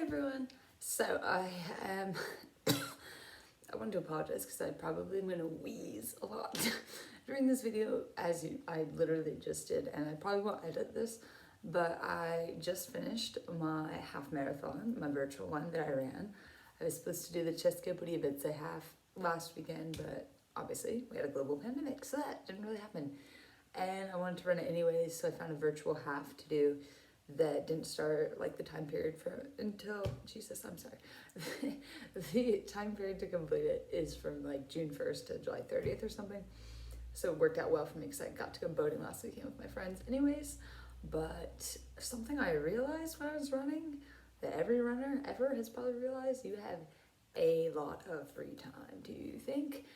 everyone. So I I want to apologize because I probably am gonna wheeze a lot during this video, I literally just did, and I probably won't edit this, but I just finished my half marathon, my virtual one that I ran. I was supposed to do the České Budějovice half last weekend, but obviously we had a global pandemic, so that didn't really happen. And I wanted to run it anyways, so I found a virtual half to do that didn't start like the time period for until the time period to complete it is from like June 1st to July 30th or something. So it worked out well for me because I got to go boating last weekend with my friends anyways. But something I realized when I was running, that every runner ever has probably realized, you have a lot of free time, do you think,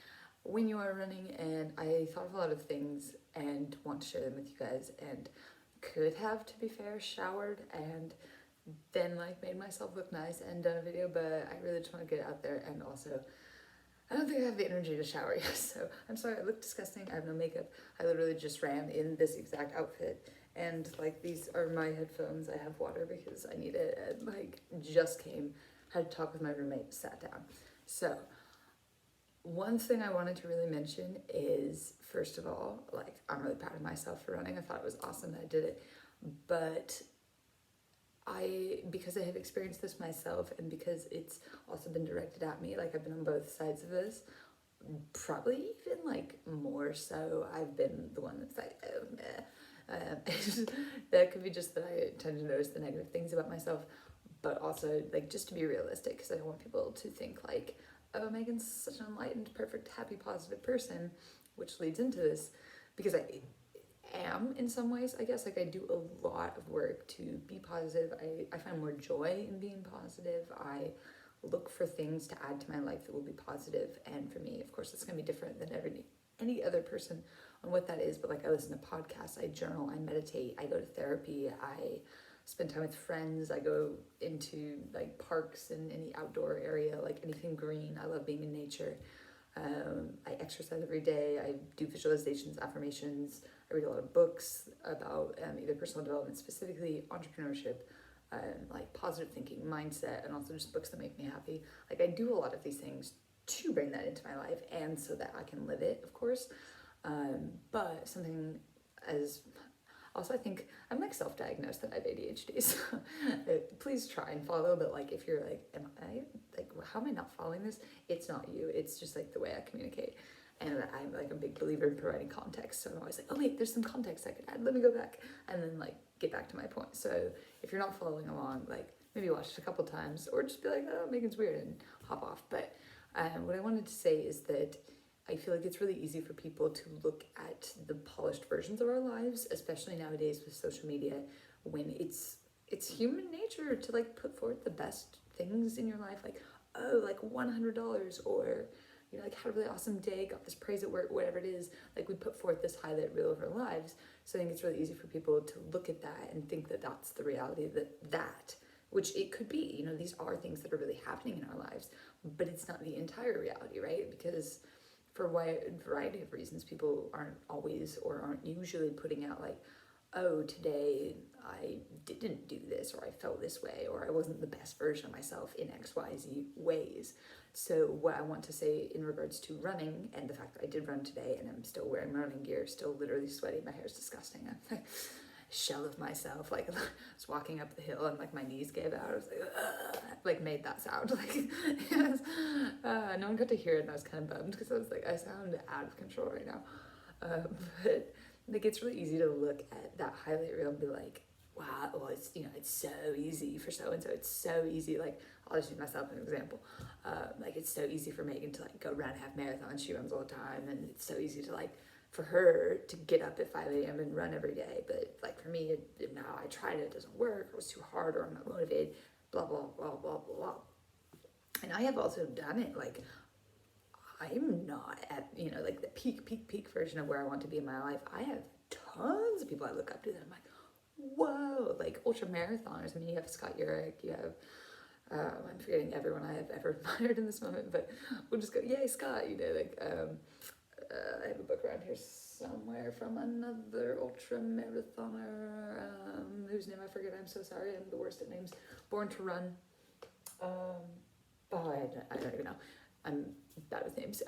when you are running? And I thought of a lot of things and want to share them with you guys, and could have, to be fair, showered and then like made myself look nice and done a video, but I really just want to get out there, and also I don't think I have the energy to shower yet, so I'm sorry I look disgusting. I have no makeup. I literally just ran in this exact outfit, and like these are my headphones. I have water because I need it, and like just came, had to talk with my roommate, sat down. So one thing I wanted to really mention is, first of all, like, I'm really proud of myself for running. I thought it was awesome that I did it, but because I have experienced this myself, and because it's also been directed at me, like I've been on both sides of this, probably even like more so, I've been the one that's like, oh, meh. That could be just that I tend to notice the negative things about myself, but also like just to be realistic, because I don't want people to think like, oh, Megan's such an enlightened, perfect, happy, positive person, which leads into this, because I am in some ways, I guess. Like I do a lot of work to be positive. I find more joy in being positive. I look for things to add to my life that will be positive, and for me, of course, it's going to be different than any other person on what that is, but like I listen to podcasts, I journal, I meditate, I go to therapy, I spend time with friends, I go into like parks and any outdoor area, like anything green. I love being in nature. I exercise every day. I do visualizations, affirmations. I read a lot of books about either personal development, specifically entrepreneurship, like positive thinking, mindset, and also just books that make me happy. Like I do a lot of these things to bring that into my life, and so that I can live it, of course. But something as also, I think I'm like self-diagnosed that I have ADHD, so please try and follow, but like if you're like, am I, like, how am I not following this? It's not you, it's just like the way I communicate. And I'm like a big believer in providing context, so I'm always like, oh wait, there's some context I could add, let me go back, and then like get back to my point. So if you're not following along, like maybe watch it a couple times, or just be like, oh, Megan's weird, and hop off. But what I wanted to say is that I feel like it's really easy for people to look at the polished versions of our lives, especially nowadays with social media, when it's human nature to like put forth the best things in your life, like, oh, like $100, or you know, like had a really awesome day, got this praise at work, whatever it is. Like we put forth this highlight reel of our lives. So I think it's really easy for people to look at that and think that that's the reality, that which it could be. You know, these are things that are really happening in our lives, but it's not the entire reality, right? Because for a variety of reasons, people aren't always or aren't usually putting out like, oh, today I didn't do this, or I felt this way, or I wasn't the best version of myself in XYZ ways. So what I want to say in regards to running, and the fact that I did run today and I'm still wearing running gear, still literally sweaty, my hair is disgusting, I'm like shell of myself, like I was walking up the hill and like my knees gave out. I was like made that sound, like yes. No one got to hear it, and I was kind of bummed because I was like, I sound out of control right now. But like it's really easy to look at that highlight reel and be like, wow, well, it's, you know, it's so easy for so and so, it's so easy. Like I'll just use myself as an example. Like it's so easy for Megan to like go run half marathons. She runs all the time, and it's so easy to like for her to get up at 5 a.m. and run every day. But like for me, now I tried it doesn't work, it was too hard, or I'm not motivated, blah, blah, blah, blah, blah, blah. And I have also done it, like I'm not at, you know, like the peak version of where I want to be in my life. I have tons of people I look up to that I'm like, whoa, like ultra marathoners. I mean, you have Scott Urich, you have, I'm forgetting everyone I have ever admired in this moment, but we'll just go, yay, Scott, you know, like, I have a book around here somewhere from another ultra marathoner, whose name I forget. I'm so sorry. I'm the worst at names. Born to Run. Oh, I don't even know. I'm bad with names.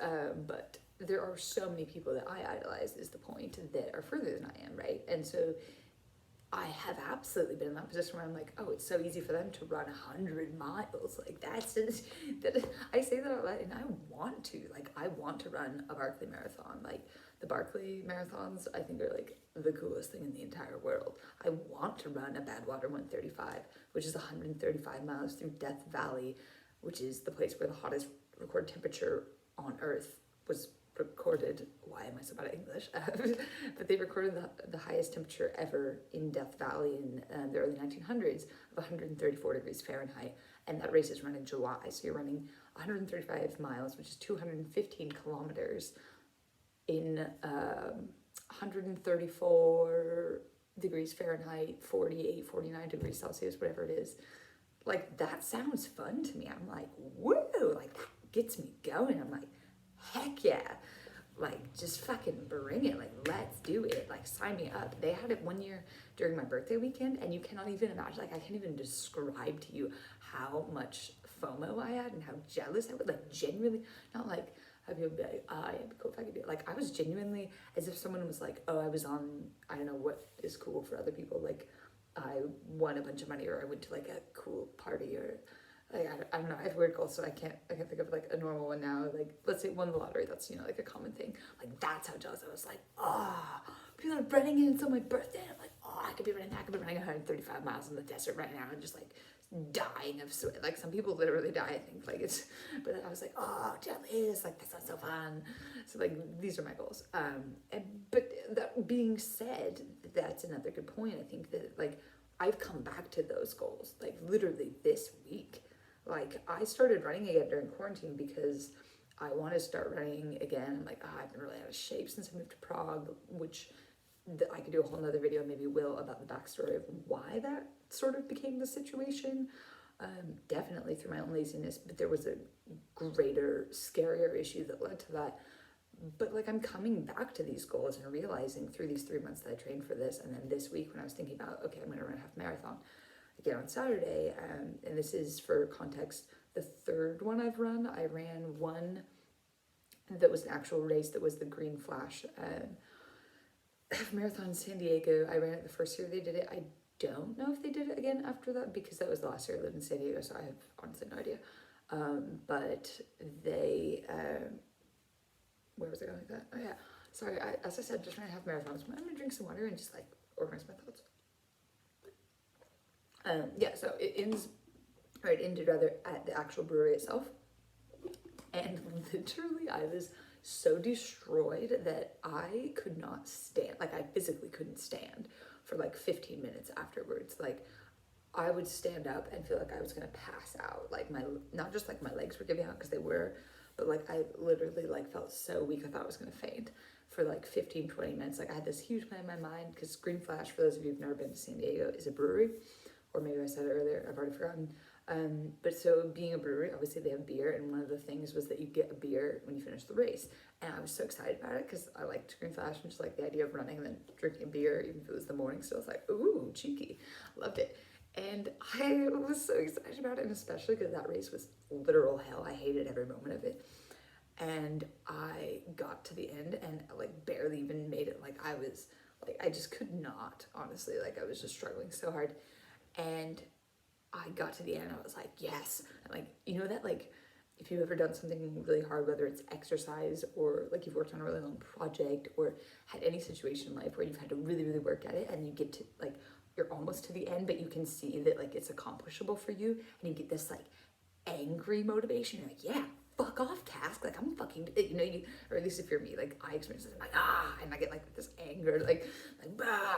But there are so many people that I idolize, is the point, that are further than I am, right? And so I have absolutely been in that position where I'm like, oh, it's so easy for them to run 100 miles. Like, that's just, that I say that out loud, and I want to. Like, I want to run a Barkley marathon. Like, the Barkley marathons, I think, are like the coolest thing in the entire world. I want to run a Badwater 135, which is 135 miles through Death Valley, which is the place where the hottest recorded temperature on Earth was recorded. Why am I so bad at English? But they recorded the highest temperature ever in Death Valley in the early 1900s of 134 degrees Fahrenheit. And that race is run in July. So you're running 135 miles, which is 215 kilometers in 134 degrees Fahrenheit, 48, 49 degrees Celsius, whatever it is. Like, that sounds fun to me. I'm like, woo, like, that gets me going. I'm like, heck yeah. Like, just fucking bring it. Like, let's do it. Like, sign me up. They had it one year during my birthday weekend, and you cannot even imagine, like, I can't even describe to you how much FOMO I had and how jealous I was. Like, genuinely, not like, how people be like, oh, it'd be cool if I could do it. Like, I was genuinely, as if someone was like, oh, I was on, I don't know what is cool for other people. Like, I won a bunch of money, or I went to like a cool party, or like, I don't know, I have weird goals, so I can't think of like a normal one now. Like, let's say won the lottery, that's, you know, like a common thing. Like, that's how jealous I was. Like, oh, people are running it until my birthday. I'm like, oh, I could be running 135 miles in the desert right now and just like dying of sweat. Like, some people literally die, I think. Like, it's, but I was like, oh, jealous, like, that sounds so fun. So like, these are my goals. But that being said, that's another good point. I think that, like, I've come back to those goals, like, literally this week. Like, I started running again during quarantine because I want to start running again. I'm like, oh, I've been really out of shape since I moved to Prague, which I could do a whole nother video, maybe will, about the backstory of why that sort of became the situation. Definitely through my own laziness, but there was a greater, scarier issue that led to that. But like, I'm coming back to these goals and realizing through these 3 months that I trained for this, and then this week when I was thinking about, okay, I'm going to run a half marathon again on Saturday, and this is, for context, the third one I've run. I ran one that was an actual race, that was the Green Flash marathon in San Diego. I ran it the first year they did it. I don't know if they did it again after that, because that was the last year I lived in San Diego, so I have honestly no idea. But they, where was I going with that? Oh yeah, sorry, as I said, just trying to have marathons. I'm gonna drink some water and just like organize my thoughts. Yeah, so it ended rather at the actual brewery itself. And literally, I was so destroyed that I could not stand. Like, I physically couldn't stand for like 15 minutes afterwards. Like, I would stand up and feel like I was gonna pass out. Like, not just like my legs were giving out, because they were, but like, I literally like felt so weak, I thought I was gonna faint for like 15, 20 minutes. Like, I had this huge plan in my mind, because Green Flash, for those of you who've never been to San Diego, is a brewery. Or maybe I said it earlier, I've already forgotten. But so, being a brewery, obviously they have beer, and one of the things was that you get a beer when you finish the race. And I was so excited about it, because I liked Green Flash and just like the idea of running and then drinking a beer, even if it was the morning. So I was like, ooh, cheeky, loved it. And I was so excited about it, and especially because that race was literal hell. I hated every moment of it. And I got to the end and like barely even made it. Like, I was like, I just could not, honestly, like, I was just struggling so hard. And I got to the end and I was like, yes. And like, you know that, like, if you've ever done something really hard, whether it's exercise or like you've worked on a really long project or had any situation in life where you've had to really, really work at it, and you get to like, you're almost to the end, but you can see that like it's accomplishable for you, and you get this like angry motivation. You're like, yeah, fuck off, task. Like, I'm fucking, you know, or at least if you're me, like, I experience it, I'm like, and I get like this anger, like,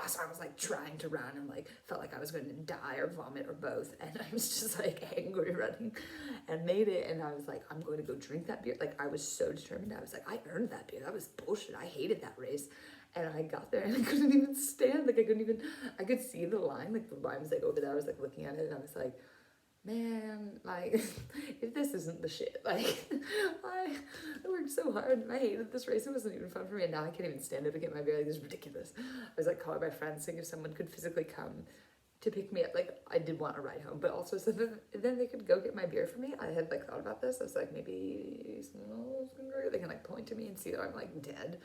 so I was like trying to run and like felt like I was going to die or vomit or both, and I was just like angry running, and made it. And I was like, I'm going to go drink that beer. Like, I was so determined. I was like, I earned that beer. That was bullshit. I hated that race. And I got there and I couldn't even stand. Like, I could see the line. Like, the line was like over there. I was like looking at it, and I was like, man, like, if this isn't the shit, like, I worked so hard and I hated this race. It wasn't even fun for me, and now I can't even stand it to get my beer. Like, this is ridiculous. I was like calling my friends, saying if someone could physically come to pick me up. Like, I did want a ride home, but also so that then they could go get my beer for me. I had like thought about this. I was like, maybe they can like point to me and see that I'm like dead.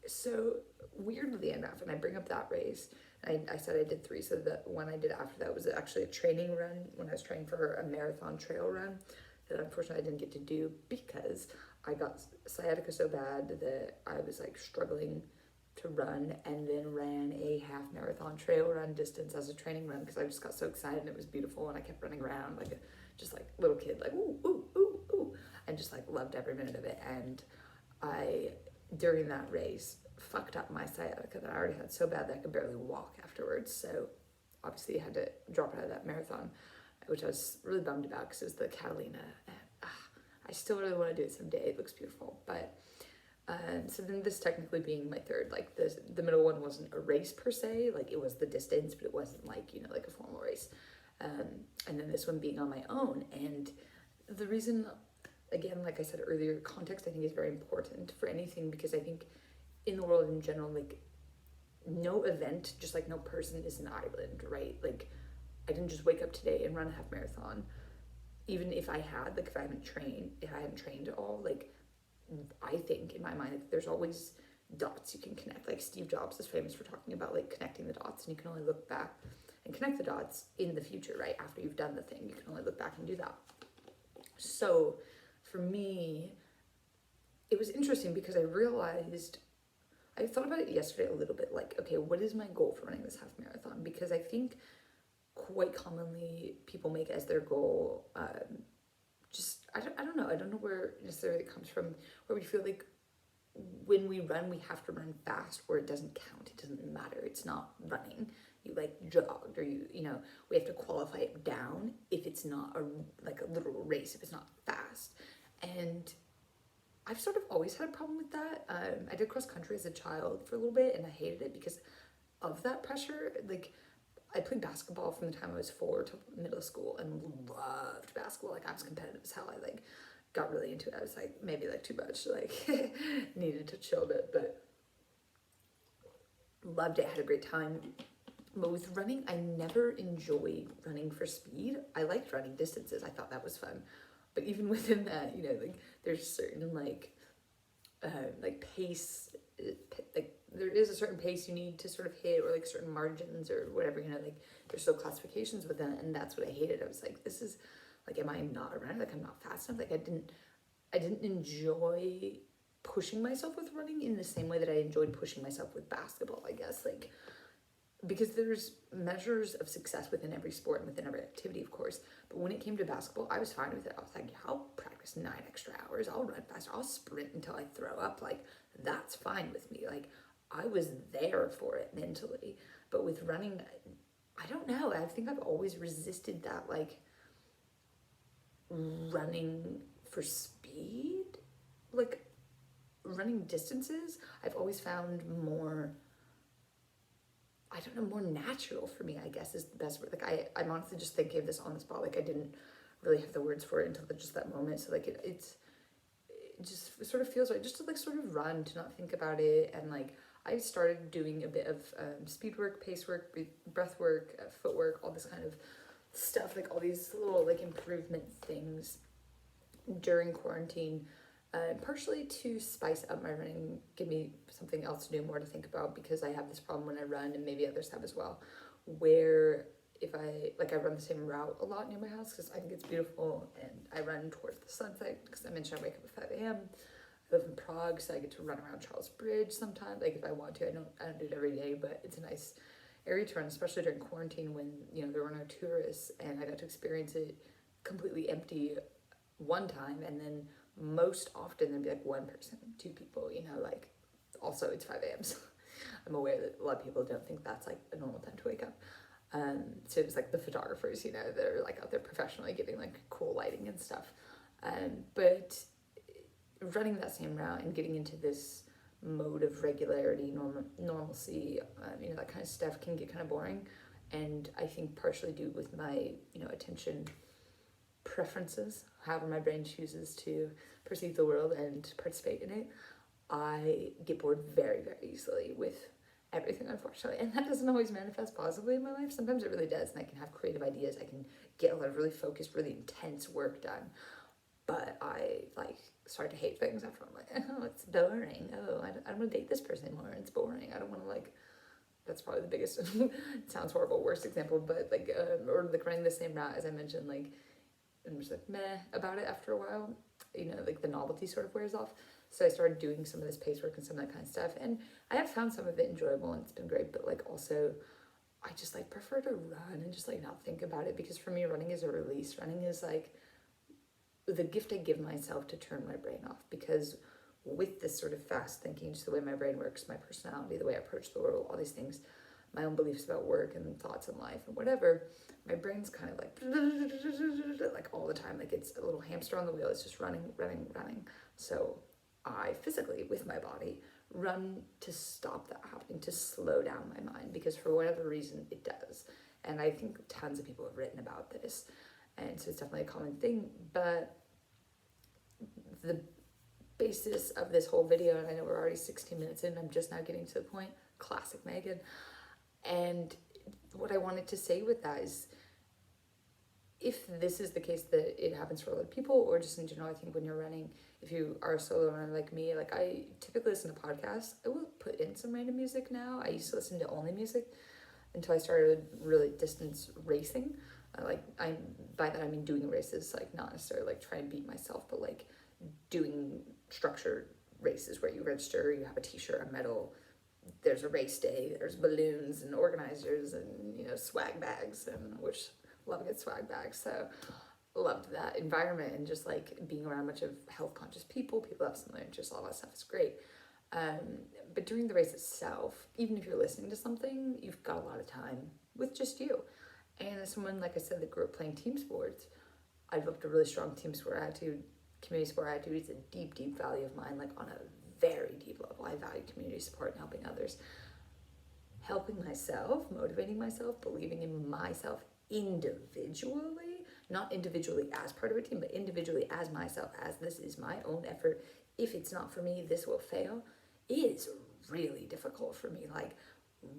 So weirdly enough, and I bring up that race, I said I did 3, so the one I did after that was actually a training run when I was training for a marathon trail run that unfortunately I didn't get to do because I got sciatica so bad that I was like struggling to run, and then ran a half marathon trail run distance as a training run because I just got so excited and it was beautiful, and I kept running around like a just like little kid, like ooh ooh ooh ooh, and just like loved every minute of it. And I, during that race, fucked up my sciatica that I already had so bad that I could barely walk afterwards. So obviously I had to drop out of that marathon, which I was really bummed about because it was the Catalina. And, I still really want to do it someday. It looks beautiful. But so then this technically being my third, like the middle one wasn't a race per se, like it was the distance, but it wasn't like, you know, like a formal race. And then this one being on my own. And the reason, again, like I said earlier, context I think is very important for anything, because I think in the world in general, like no event, just like no person is an island, right? Like I didn't just wake up today and run a half marathon. Even if I had, like if I hadn't trained at all, like I think in my mind, like, there's always dots you can connect. Like Steve Jobs is famous for talking about like connecting the dots, and you can only look back and connect the dots in the future, right? After you've done the thing, you can only look back and do that. So for me, it was interesting because I thought about it yesterday a little bit, like, okay, what is my goal for running this half marathon? Because I think quite commonly people make as their goal, I don't know. I don't know where necessarily it comes from, where we feel like when we run, we have to run fast, or it doesn't count. It doesn't matter. It's not running. You like jogged, or you know, we have to qualify it down if it's not like a literal race, if it's not fast. And I've sort of always had a problem with that. I did cross country as a child for a little bit, and I hated it because of that pressure. Like, I played basketball from the time I was 4 to middle school and loved basketball. Like, I was competitive as hell. I like got really into it. I was like maybe like too much, like needed to chill a bit, but loved it, had a great time. But with running, I never enjoyed running for speed. I liked running distances. I thought that was fun. But even within that, you know, like there's certain like pace, like there is a certain pace you need to sort of hit, or like certain margins or whatever, you know, like there's still classifications within it, and that's what I hated. I was like, this is like, am I not a runner? Like I'm not fast enough. Like I didn't enjoy pushing myself with running in the same way that I enjoyed pushing myself with basketball, I guess. Like, because there's measures of success within every sport and within every activity, of course. But when it came to basketball, I was fine with it. I was like, yeah, I'll practice 9 extra hours. I'll run faster. I'll sprint until I throw up. Like, that's fine with me. Like, I was there for it mentally. But with running, I don't know. I think I've always resisted that, like, running for speed. Like, running distances, I've always found more, I don't know, more natural for me, I guess is the best word. Like I'm honestly just thinking of this on the spot. Like I didn't really have the words for it until just that moment. So like it just sort of feels right just to like sort of run, to not think about it. And like I started doing a bit of speed work, pace work, breath work, footwork, all this kind of stuff, like all these little like improvement things during quarantine. Partially to spice up my running, give me something else to do, more to think about, because I have this problem when I run, and maybe others have as well, where if I run the same route a lot near my house because I think it's beautiful, and I run towards the sunset because I mentioned I wake up at 5 a.m. I live in Prague, so I get to run around Charles Bridge sometimes, like if I want to. I don't do it every day, but it's a nice area to run, especially during quarantine when, you know, there were no tourists, and I got to experience it completely empty one time, and then most often there'd be like one person, 2 people, you know, like also it's 5 a.m. So I'm aware that a lot of people don't think that's like a normal time to wake up. So it was like the photographers, you know, they're like out there professionally getting like cool lighting and stuff. But running that same route and getting into this mode of regularity, normalcy, you know, that kind of stuff can get kind of boring. And I think partially due with my, you know, attention preferences, however my brain chooses to perceive the world and participate in it, I get bored very, very easily with everything, unfortunately. And that doesn't always manifest positively in my life. Sometimes it really does, and I can have creative ideas. I can get a lot of really focused, really intense work done. But I like start to hate things after. I'm like, oh, it's boring. Oh, I don't want to date this person anymore. It's boring. I don't want to like. That's probably the biggest. It sounds horrible. Worst example, but like, or like running the same route as I mentioned. Like, I'm just like meh about it after a while. You know, like the novelty sort of wears off. So I started doing some of this pace work and some of that kind of stuff, and I have found some of it enjoyable and it's been great. But like also, I just like prefer to run and just like not think about it, because for me, running is a release. Running is like the gift I give myself to turn my brain off, because with this sort of fast thinking, just the way my brain works, my personality, the way I approach the world, all these things, my own beliefs about work and thoughts in life and whatever, my brain's kind of like all the time, like it's a little hamster on the wheel. It's just running, running, running. So I physically, with my body, run to stop that happening, to slow down my mind, because for whatever reason it does. And I think tons of people have written about this, and so it's definitely a common thing. But the basis of this whole video, and I know we're already 16 minutes in, I'm just now getting to the point, classic Megan. And what I wanted to say with that is, if this is the case that it happens for a lot of people, or just in general, I think when you're running, if you are a solo runner like me, like I typically listen to podcasts. I will put in some random music now. I used to listen to only music until I started really distance racing. By that I mean doing races, like not necessarily like try and beat myself, but like doing structured races where you register, you have a t-shirt, a medal, there's a race day, there's balloons and organizers and, you know, swag bags, and which love a good swag bag. So loved that environment, and just like being around a bunch of health conscious people have similar interests, all that stuff is great. But during the race itself, even if you're listening to something, you've got a lot of time with just you. And as someone, like I said, that grew up playing team sports, I developed a really strong team sport attitude. Community support attitude is a deep, deep value of mine, like on a very deep level. I value community support and helping others. Helping myself, motivating myself, believing in myself individually, not individually as part of a team, but individually as myself, as this is my own effort. If it's not for me, this will fail, is really difficult for me, like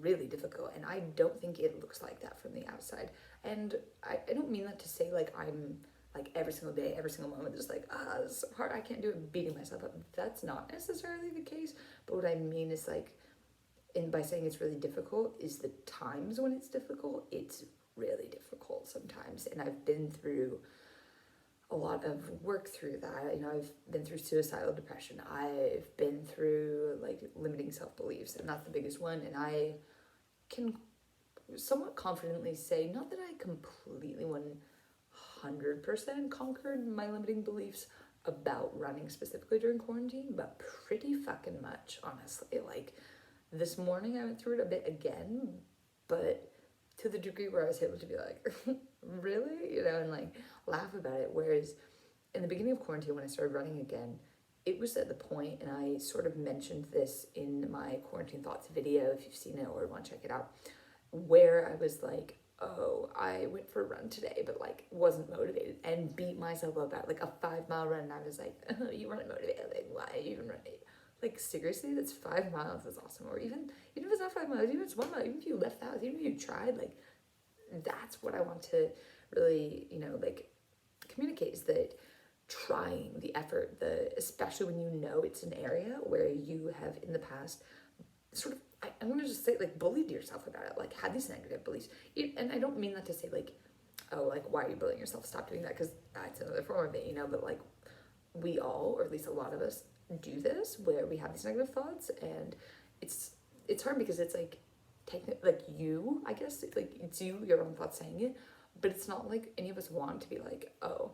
really difficult. And I don't think it looks like that from the outside. And I don't mean that to say like I'm like every single day, every single moment, just like, this is so hard, I can't do it, beating myself up. That's not necessarily the case. But what I mean is like, and by saying it's really difficult, is the times when it's difficult, it's really difficult sometimes. And I've been through a lot of work through that. You know, I've been through suicidal depression. I've been through like limiting self-beliefs, and that's the biggest one. And I can somewhat confidently say, not that I completely 100% conquered my limiting beliefs about running specifically during quarantine, but pretty fucking much, honestly. Like this morning I went through it a bit again, but to the degree where I was able to be like, really? You know, and like laugh about it. Whereas in the beginning of quarantine, when I started running again, it was at the point, and I sort of mentioned this in my Quarantine Thoughts video, if you've seen it or want to check it out, where I was like, oh, I went for a run today, but like wasn't motivated, and beat myself up at like a 5-mile run. And I was like, oh, you weren't motivated. Like, why are you even running? Like, seriously, that's 5 miles. That's awesome. Or even if it's not 5 miles, even if it's 1 mile, even if you left the house, even if you tried, like, that's what I want to really, you know, like communicate, is that trying, the effort, especially when you know it's an area where you have in the past sort of, I'm going to just say, like, bullied yourself about it, like, had these negative beliefs. And I don't mean that to say, like, oh, like, why are you bullying yourself? Stop doing that, because that's another form of it, you know, but, like, we all, or at least a lot of us, do this, where we have these negative thoughts, and it's hard, because it's, like, like, you, I guess, like, it's you, your own thoughts saying it, but it's not, like, any of us want to be like, oh,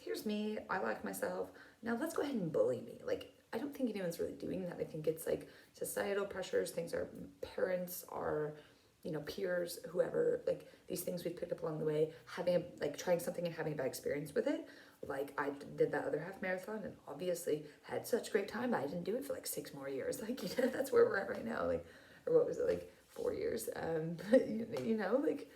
here's me, I like myself, now let's go ahead and bully me. Like, I don't think anyone's really doing that. I think it's like societal pressures, things our parents, our, you know, peers, whoever, like these things we've picked up along the way, like trying something and having a bad experience with it. Like I did that other half marathon and obviously had such a great time, but I didn't do it for like 6 more years. Like, you know, that's where we're at right now. Like, or what was it, like 4 years? But you know, like,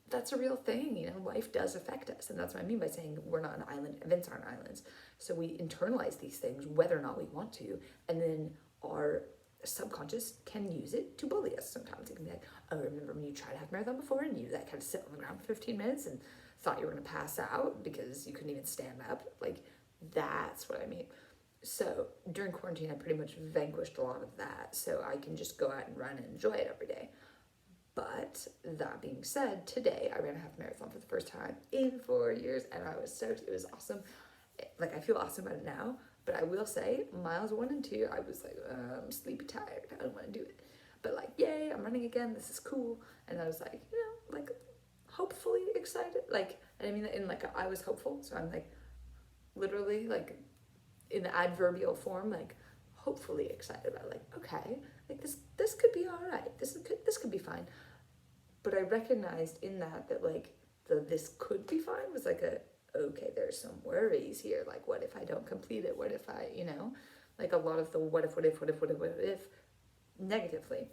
that's a real thing, you know, life does affect us. And that's what I mean by saying we're not an island, events aren't islands. So we internalize these things, whether or not we want to, and then our subconscious can use it to bully us sometimes. It can be like, oh, remember when you tried to have a marathon before and you like kind of sit on the ground for 15 minutes and thought you were going to pass out because you couldn't even stand up? Like, that's what I mean. So during quarantine, I pretty much vanquished a lot of that. So I can just go out and run and enjoy it every day. But that being said, today I ran a half marathon for the first time in 4 years and I was stoked. It was awesome. Like, I feel awesome about it now. But I will say, miles 1 and 2, I was like, I'm sleepy tired. I don't want to do it. But like, yay, I'm running again. This is cool. And I was like, like, hopefully excited. Like, and I mean that in like, I was hopeful. So I'm like, literally, like, in the adverbial form, like, hopefully excited about it. Like, okay, like this could be all right. This could be fine. But I recognized in that like this could be fine was like okay, there's some worries here. Like, what if I don't complete it? What if I, like a lot of the what if negatively.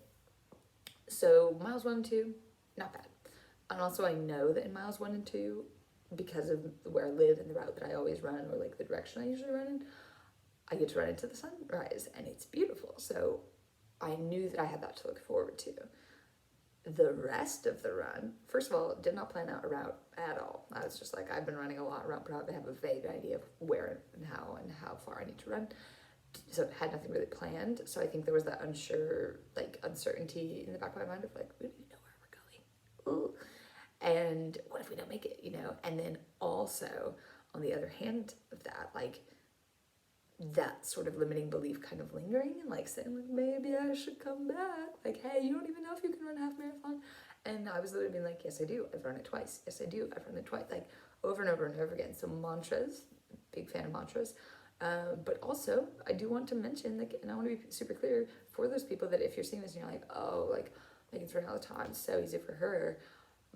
So miles 1 and 2, not bad. And also I know that in miles 1 and 2, because of where I live and the route that I always run, or like the direction I usually run in, I get to run into the sunrise and it's beautiful. So I knew that I had that to look forward to. The rest of the run, first of all, did not plan out a route at all. I was just like, I've been running a lot around Prague. I have a vague idea of where and how far I need to run. So I had nothing really planned. So I think there was that uncertainty in the back of my mind of like, we don't even know where we're going. Ooh. And what if we don't make it, And then also, on the other hand of that, like, that sort of limiting belief kind of lingering and like saying like, maybe I should come back. Like, hey, you don't even know if you can run a half marathon. And I was literally being like, yes, I do. I've run it twice. Yes, I do. I've run it twice. Like, over and over and over again. So mantras, big fan of mantras. But also, I do want to mention, like, and I want to be super clear for those people that if you're seeing this and you're like, oh, like it's running all the time, it's so easy for her.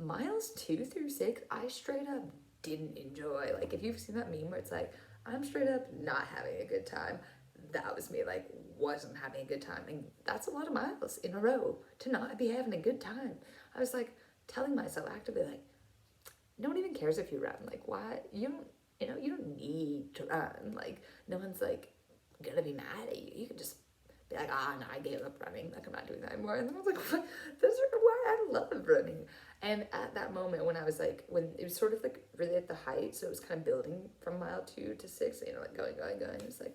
Miles 2 through 6, I straight up didn't enjoy. Like, if you've seen that meme where it's like, I'm straight up not having a good time, that was me, like, wasn't having a good time. And that's a lot of miles in a row to not be having a good time. I was like telling myself actively, like, no one even cares if you run. Like, why? You don't need to run. Like, no one's like gonna be mad at you. You can just be like, no, I gave up running. Like, I'm not doing that anymore. And then I was like, what? This is why I love running. And at that moment when I was like, when it was sort of like really at the height, so it was kind of building from mile 2 to 6, like going. It's like,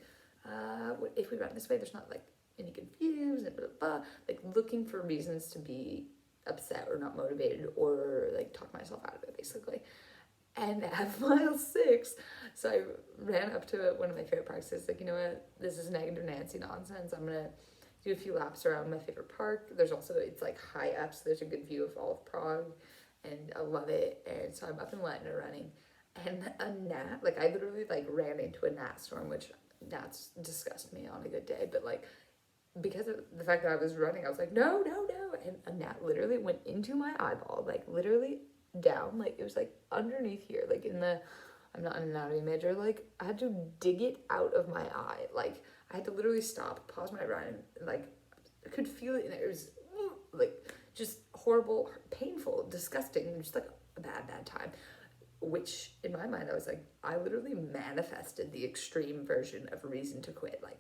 if we run this way, there's not like any good views and blah, blah, blah. Like, looking for reasons to be upset or not motivated or like talk myself out of it, basically. And at mile 6, so I ran up to one of my favorite parks. It's like, you know what, this is negative Nancy nonsense. I'm gonna do a few laps around my favorite park. There's also, it's like high up, so there's a good view of all of Prague, and I love it. And so I'm up in Latina running, and a gnat, like, I literally like ran into a gnat storm, which gnats disgust me on a good day, but like, because of the fact that I was running, I was like, no, and a gnat literally went into my eyeball, like literally down, like it was like underneath here, like I'm not an anatomy major, like I had to dig it out of my eye. Like, I had to literally stop, pause my run, and like I could feel it, and it was like just horrible, painful, disgusting, just like a bad time. Which in my mind, I was like, I literally manifested the extreme version of reason to quit. Like,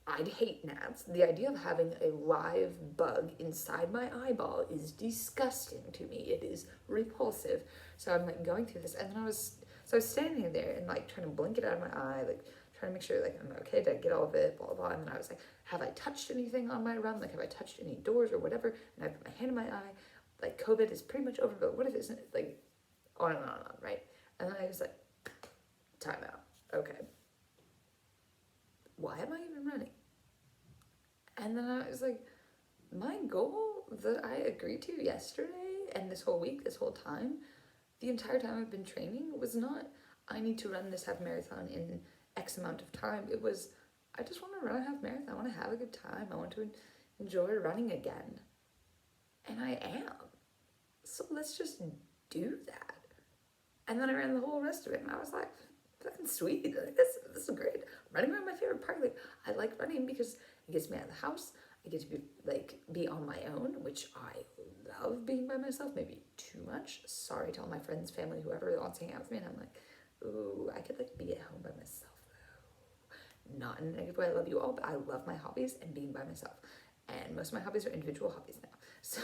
I'd hate gnats. The idea of having a live bug inside my eyeball is disgusting to me. It is repulsive. So I'm like going through this, and then I was standing there and like trying to blink it out of my eye, like trying to make sure like I'm okay, to get all of it, blah, blah, blah. And then I was like, have I touched anything on my run? Like, have I touched any doors or whatever? And I put my hand in my eye, like, COVID is pretty much over, but what if it's like on and on, right? And then I was like, time out. Okay. Why am I even running? And then I was like, my goal that I agreed to yesterday and this whole week, this whole time, the entire time I've been training, was not, I need to run this half marathon in X amount of time. It was, I just want to run a half marathon. I want to have a good time. I want to enjoy running again. And I am. So let's just do that. And then I ran the whole rest of it, and I was like, fucking sweet. Like, this is great. I'm running around my favorite park. Like, I like running because it gets me out of the house. I get to be on my own, which I love being by myself, maybe too much. Sorry to all my friends, family, whoever wants to hang out with me. And I'm like, ooh, I could like be at home by myself though. not in a negative way. I love you all, but I love my hobbies and being by myself. And most of my hobbies are individual hobbies now. So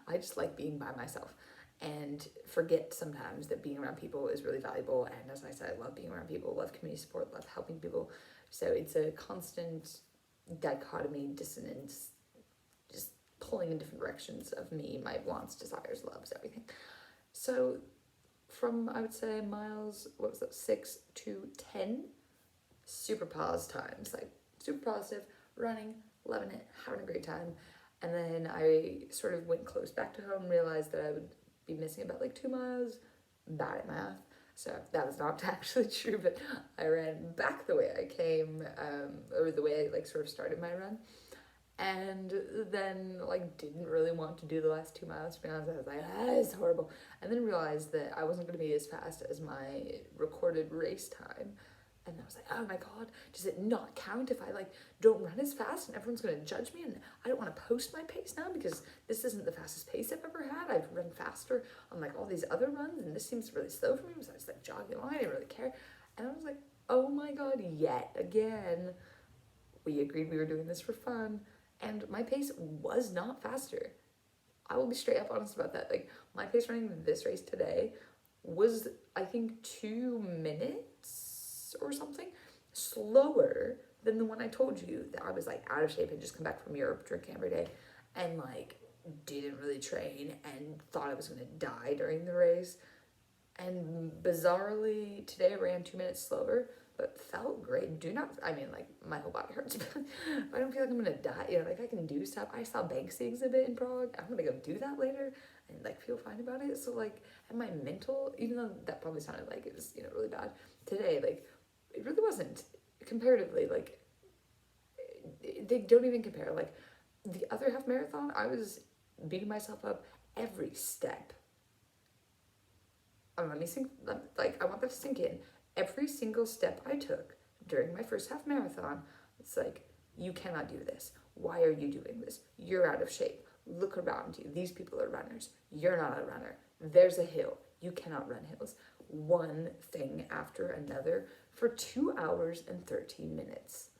I just like being by myself and forget sometimes that being around people is really valuable. And as I said, I love being around people, love community support, love helping people. So it's a constant dichotomy, dissonance, just pulling in different directions of me, my wants, desires, loves, everything. So from, I would say, miles, 6 to 10, super pause times, like super positive, running, loving it, having a great time. And then I sort of went close back to home, realized that I would be missing about like 2 miles, bad at math. So that was not actually true, but I ran back the way I came, or the way I like sort of started my run. And then like didn't really want to do the last 2 miles, to be honest. I was like, it's horrible. And then realized that I wasn't going to be as fast as my recorded race time. And I was like, oh my God, does it not count if I like don't run as fast and everyone's going to judge me? And I don't want to post my pace now because this isn't the fastest pace I've ever had. I've run faster on like all these other runs and this seems really slow for me. So I was like jogging along, I didn't really care. And I was like, oh my God, yet again, we agreed we were doing this for fun. And my pace was not faster. I will be straight up honest about that. Like my pace running this race today was, I think, 2 minutes or something slower than the one I told you that I was like out of shape and just come back from Europe drinking every day and like didn't really train and thought I was gonna die during the race. And bizarrely today I ran 2 minutes slower, but felt great. I mean, like my whole body hurts, but I don't feel like I'm gonna die. You know, like I can do stuff. I saw Banksy exhibit in Prague. I'm gonna go do that later and like feel fine about it. So like, and my mental, even though that probably sounded like it was, you know, really bad today, like it really wasn't comparatively. Like they don't even compare. Like the other half marathon, I was beating myself up every step. Let me sink, like I want that to sink in. Every single step I took during my first half marathon, it's like, you cannot do this. Why are you doing this? You're out of shape. Look around you. These people are runners. You're not a runner. There's a hill. You cannot run hills. One thing after another for 2 hours and 13 minutes.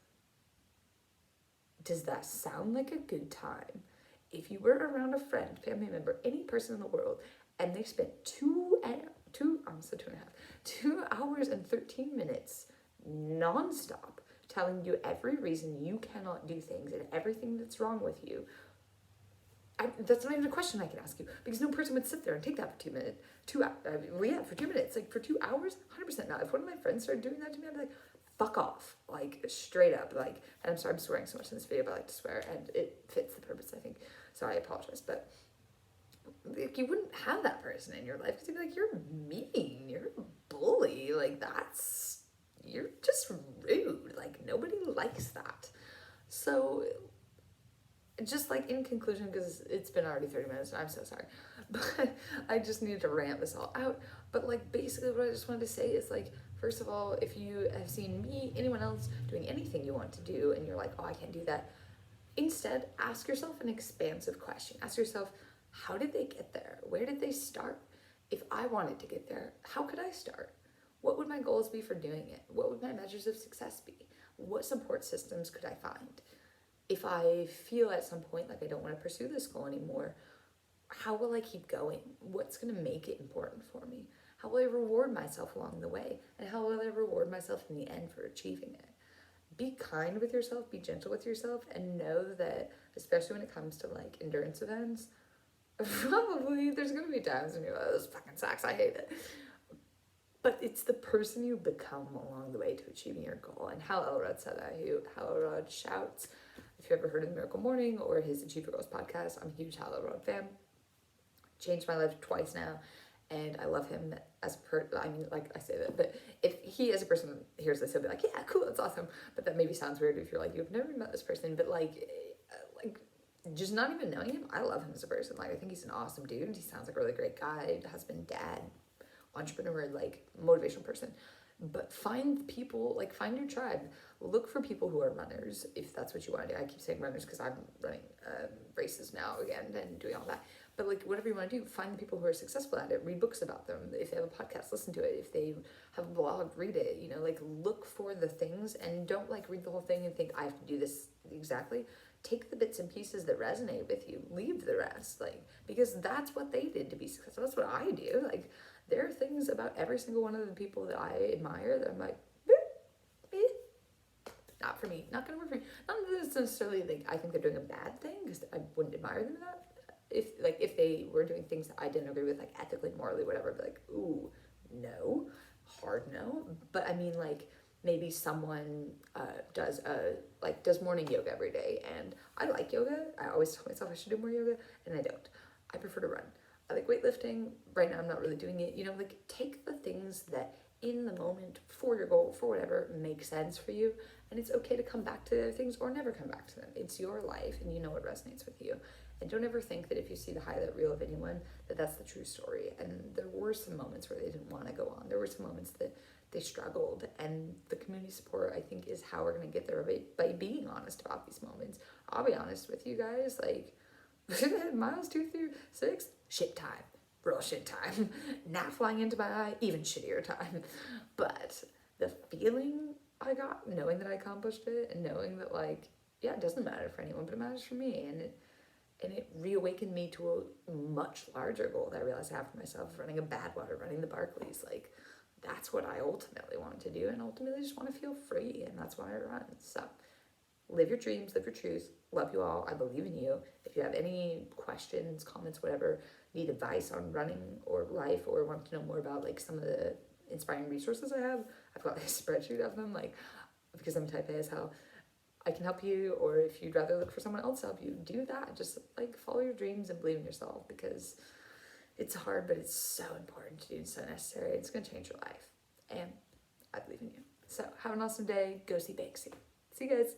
Does that sound like a good time? If you were around a friend, family member, any person in the world, and they spent 2 hours and 13 minutes nonstop telling you every reason you cannot do things and everything that's wrong with you, that's not even a question I can ask you, because no person would sit there and take that for 2 minutes. For 2 minutes, like for 2 hours, 100% not. If one of my friends started doing that to me, I'd be like, fuck off, like straight up, like, and I'm sorry I'm swearing so much in this video, but I like to swear and it fits the purpose, I think. So I apologize, but like you wouldn't have that person in your life because you'd be like, you're mean, you're a bully, like you're just rude, like nobody likes that. So just like in conclusion, because it's been already 30 minutes and I'm so sorry, but I just needed to rant this all out. But like basically what I just wanted to say is like, first of all, if you have seen me, anyone else doing anything you want to do and you're like, oh, I can't do that, instead ask yourself an expansive question. Ask yourself, how did they get there? Where did they start? If I wanted to get there, how could I start? What would my goals be for doing it? What would my measures of success be? What support systems could I find? If I feel at some point like I don't want to pursue this goal anymore, how will I keep going? What's going to make it important for me? How will I reward myself along the way? And how will I reward myself in the end for achieving it? Be kind with yourself, be gentle with yourself, and know that, especially when it comes to like endurance events, probably there's going to be times when you're like, oh, this fucking sucks, I hate it. But it's the person you become along the way to achieving your goal. And Hal Elrod said that. Hal Elrod shouts. If you ever heard of The Miracle Morning or his Achieve Your Goals podcast, I'm a huge Hal Elrod fan. Changed my life twice now. And I love him as I mean, like I say that, but if he as a person hears this, he'll be like, yeah, cool, that's awesome. But that maybe sounds weird if you're like, you've never met this person, but like just not even knowing him, I love him as a person. Like, I think he's an awesome dude. He sounds like a really great guy, husband, dad, entrepreneur, like motivational person. But find people, like find your tribe. Look for people who are runners, if that's what you want to do. I keep saying runners because I'm running races now again and doing all that. But like whatever you want to do, find the people who are successful at it, read books about them. If they have a podcast, listen to it. If they have a blog, read it. You know, like look for the things and don't like read the whole thing and think I have to do this exactly. Take the bits and pieces that resonate with you, leave the rest, like, because that's what they did to be successful. That's what I do. Like, there are things about every single one of the people that I admire that I'm like, not for me, not gonna work for me. Not that it's necessarily like I think they're doing a bad thing, because I wouldn't admire them that. If they were doing things that I didn't agree with, like ethically, morally, whatever, I'd be like, ooh, no, hard no. But I mean, like, maybe someone does morning yoga every day, and I like yoga. I always tell myself I should do more yoga, and I don't. I prefer to run. I like weightlifting. Right now I'm not really doing it. You know, like, take the things that in the moment for your goal, for whatever, make sense for you, and it's okay to come back to the other things or never come back to them. It's your life, and you know what resonates with you. And don't ever think that if you see the highlight reel of anyone, that that's the true story. And there were some moments where they didn't want to go on. There were some moments that they struggled, and the community support, I think, is how we're going to get there by being honest about these moments. I'll be honest with you guys, like, miles 2 through 6, shit time, real shit time. Not flying into my eye, even shittier time. But the feeling I got, knowing that I accomplished it, and knowing that, like, yeah, it doesn't matter for anyone, but it matters for me, and it reawakened me to a much larger goal that I realized I have for myself, running a Badwater, running the Barclays. Like, that's what I ultimately want to do, and ultimately just want to feel free, and that's why I run. So live your dreams, live your truth. Love you all. I believe in you. If you have any questions, comments, whatever, need advice on running or life, or want to know more about like some of the inspiring resources I have, I've got like a spreadsheet of them, like, because I'm type A as hell. I can help you, or if you'd rather look for someone else to help you, do that. Just like follow your dreams and believe in yourself, because it's hard, but it's so important to do, so necessary. It's going to change your life, and I believe in you. So have an awesome day. Go see Banksy. See you guys.